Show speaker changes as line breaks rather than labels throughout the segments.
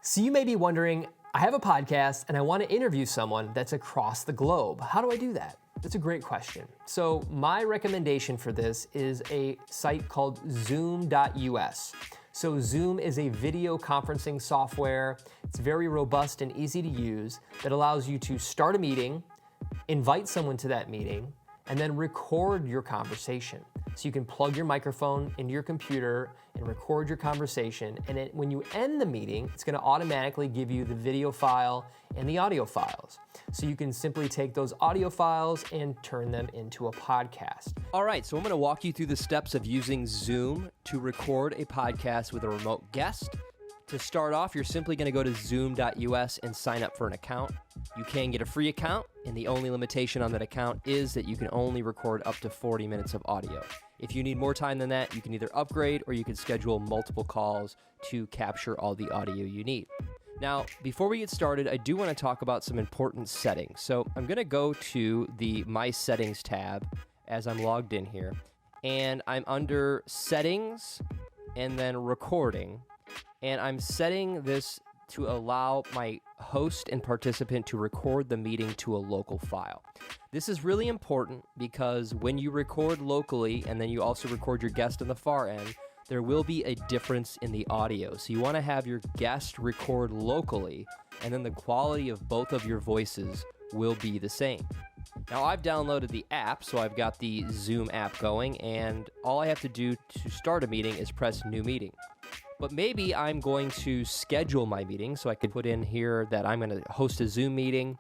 So you may be wondering, I have a podcast and I want to interview someone that's across the globe. How do I do that? That's a great question. So my recommendation for this is a site called zoom.us. So Zoom is a video conferencing software. It's very robust and easy to use that allows you to start a meeting, invite someone to that meeting, and then record your conversation. So you can plug your microphone into your computer and record your conversation. And then when you end the meeting, it's gonna automatically give you the video file and the audio files. So you can simply take those audio files and turn them into a podcast.
All right, so I'm gonna walk you through the steps of using Zoom to record a podcast with a remote guest. To start off, you're simply gonna go to zoom.us and sign up for an account. You can get a free account, and the only limitation on that account is that you can only record up to 40 minutes of audio. If you need more time than that, you can either upgrade or you can schedule multiple calls to capture all the audio you need. Now, before we get started, I do want to talk about some important settings. So I'm going to go to the My Settings tab as I'm logged in here, and I'm under Settings and then Recording, and I'm setting this to allow my host and participant to record the meeting to a local file. This is really important because when you record locally and then you also record your guest on the far end, there will be a difference in the audio. So you want to have your guest record locally, and then the quality of both of your voices will be the same. Now, I've downloaded the app, so I've got the Zoom app going, and all I have to do to start a meeting is press New Meeting. But maybe I'm going to schedule my meeting, so I could put in here that I'm going to host a Zoom meeting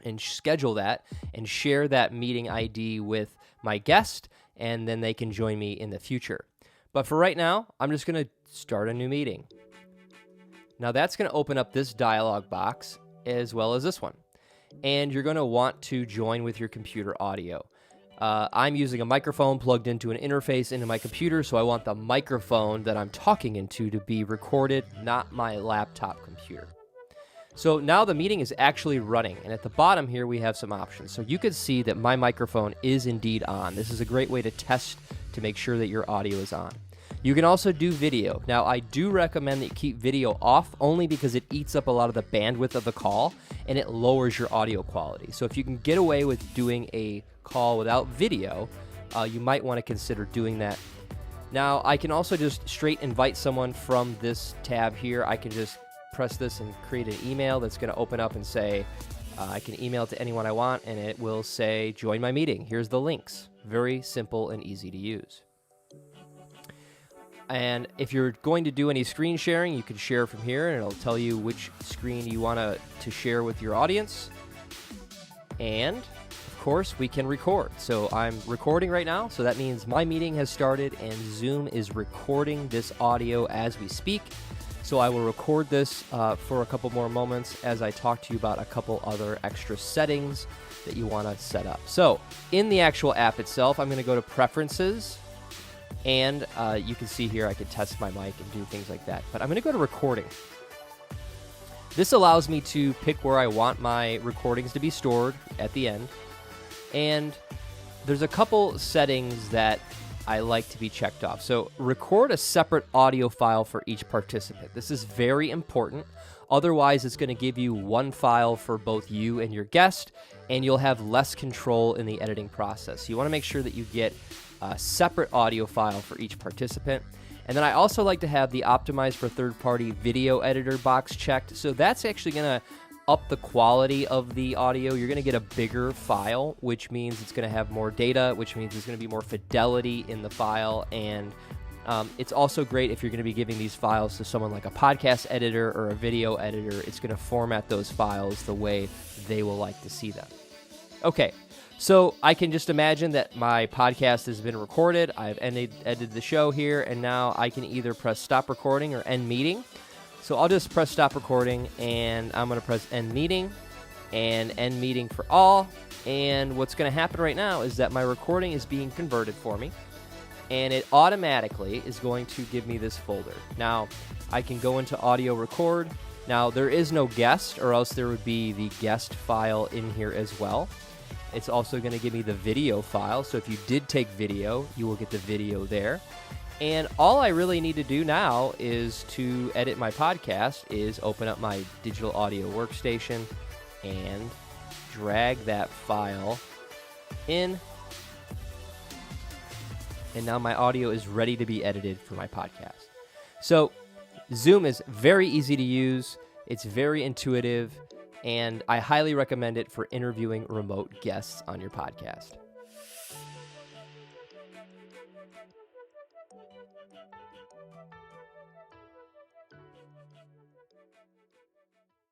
and schedule that and share that meeting ID with my guest, and then they can join me in the future. But for right now, I'm just going to start a new meeting. Now that's going to open up this dialog box as well as this one. And you're going to want to join with your computer audio. I'm using a microphone plugged into an interface into my computer, so I want the microphone that I'm talking into to be recorded, not my laptop computer. So now the meeting is actually running, and at the bottom here we have some options. So you can see that my microphone is indeed on. This is a great way to test to make sure that your audio is on. You can also do video. Now, I do recommend that you keep video off only because it eats up a lot of the bandwidth of the call and it lowers your audio quality. So if you can get away with doing a call without video, you might want to consider doing that. Now, I can also just straight invite someone from this tab here. I can just press this and create an email that's going to open up and say, I can email it to anyone I want, and it will say, join my meeting. Here's the links. Very simple and easy to use. And if you're going to do any screen sharing, you can share from here, and it'll tell you which screen you want to share with your audience. And, of course, we can record. So I'm recording right now, so that means my meeting has started, and Zoom is recording this audio as we speak. So I will record this for a couple more moments as I talk to you about a couple other extra settings that you want to set up. So in the actual app itself, I'm going to go to Preferences. And you can see here I can test my mic and do things like that. But I'm going to go to Recording. This allows me to pick where I want my recordings to be stored at the end. And there's a couple settings that I like to be checked off. So record a separate audio file for each participant. This is very important. Otherwise, it's going to give you one file for both you and your guest, and you'll have less control in the editing process. So you want to make sure that you get a separate audio file for each participant. And then I also like to have the Optimize for Third-Party Video Editor box checked. So that's actually going to up the quality of the audio. You're going to get a bigger file, which means it's going to have more data, which means there's going to be more fidelity in the file. And it's also great if you're going to be giving these files to someone like a podcast editor or a video editor. It's going to format those files the way they will like to see them. Okay. So I can just imagine that my podcast has been recorded. I've edited the show here, and now I can either press stop recording or end meeting. So I'll just press stop recording, and I'm going to press end meeting and end meeting for all. And what's going to happen right now is that my recording is being converted for me, and it automatically is going to give me this folder. Now, I can go into audio record. Now, there is no guest, or else there would be the guest file in here as well. It's also going to give me the video file. So if you did take video, you will get the video there. And all I really need to do now is to edit my podcast is open up my digital audio workstation and drag that file in. And now my audio is ready to be edited for my podcast. So Zoom is very easy to use. It's very intuitive, and I highly recommend it for interviewing remote guests on your podcast.